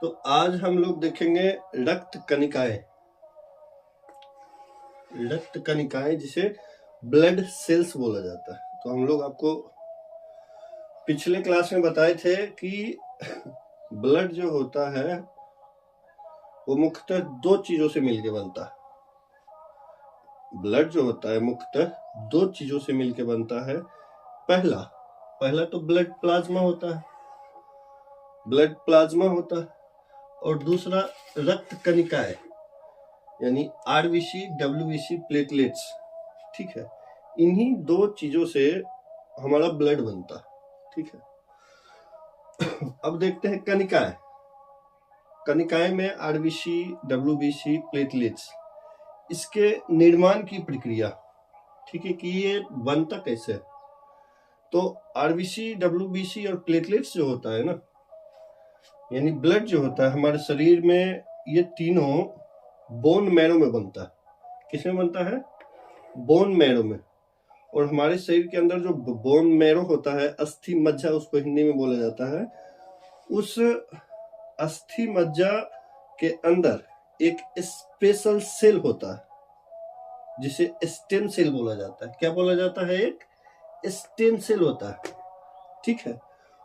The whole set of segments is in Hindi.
तो आज हम लोग देखेंगे रक्त कणिकाएं। रक्त कणिकाएं जिसे ब्लड सेल्स बोला जाता है। तो हम लोग आपको पिछले क्लास में बताए थे कि ब्लड जो होता है वो मुख्यतः दो चीजों से मिलके बनता है। ब्लड जो होता है मुख्यतः दो चीजों से मिलके बनता है। पहला तो ब्लड प्लाज्मा होता है, और दूसरा रक्त कणिकाएं यानी आरबीसी, डब्ल्यूबीसी, प्लेटलेट्स। ठीक है, इन्हीं दो चीजों से हमारा ब्लड बनता है। ठीक है, अब देखते हैं कणिकाएं में आरबीसी, डब्ल्यूबीसी, प्लेटलेट्स, इसके निर्माण की प्रक्रिया। ठीक है, कि ये बनता कैसे है। तो आरबीसी, डब्ल्यूबीसी और प्लेटलेट्स जो होता है ना, यानी ब्लड जो होता है हमारे शरीर में, ये तीनों बोन मैरो में बनता है। किसमें बनता है? बोन मैरो में। और हमारे शरीर के अंदर जो बोन मैरो होता है, अस्थि मज्जा उसको हिंदी में बोला जाता है, उस अस्थि मज्जा के अंदर एक स्पेशल सेल होता है जिसे स्टेम सेल बोला जाता है। क्या बोला जाता है? एक स्टेम सेल होता है। ठीक है,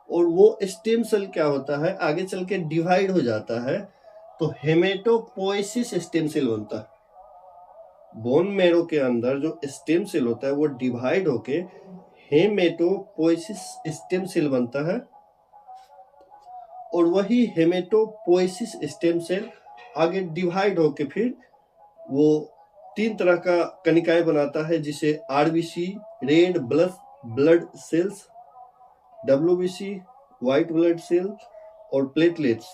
और वो स्टेम सेल क्या होता है, आगे चल के डिवाइड हो जाता है तो हेमेटोपोइसिस स्टेम सेल बनता है। बोन मैरो के अंदर जो स्टेम सेल होता है वो डिवाइड होके हेमेटोपोइसिस स्टेम सेल बनता है, और वही हेमेटोपोइसिस स्टेम सेल आगे डिवाइड होके फिर वो तीन तरह का कणिकाएं बनाता है, जिसे RBC, red blood cells, WBC, white blood cell, और प्लेटलेट्स,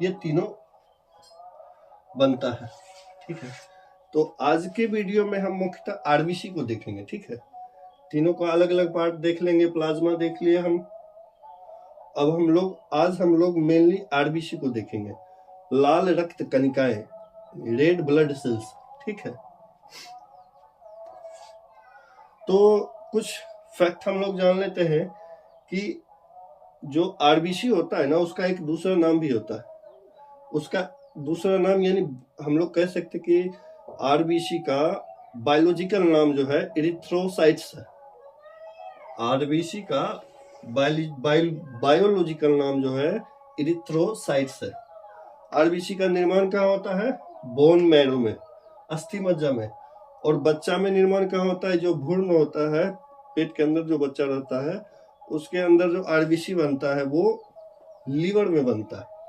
ये तीनों बनता है। ठीक है, तो आज के वीडियो में हम मुख्यतः आरबीसी को देखेंगे। ठीक है, तीनों का अलग अलग पार्ट देख लेंगे। प्लाज्मा देख लिए हम, अब आज हम लोग मेनली आरबीसी को देखेंगे, लाल रक्त कणिकाएं, रेड ब्लड सेल्स। ठीक है, तो कुछ फैक्ट हम लोग जान लेते हैं कि जो आरबीसी होता है ना, उसका एक दूसरा नाम भी होता है। उसका दूसरा नाम यानी हम लोग कह सकते कि आरबीसी का बायोलॉजिकल नाम जो है इरिथ्रोसाइट्स है। आरबीसी का बायोलॉजिकल नाम जो है इरिथ्रोसाइट्स है। आरबीसी का निर्माण कहाँ होता है? बोन मैरो में, अस्थि मज्जा में। और बच्चा में निर्माण कहाँ होता है? जो भ्रूण होता है, पेट के अंदर जो बच्चा रहता है, उसके अंदर जो आरबीसी बनता है वो लीवर में बनता है।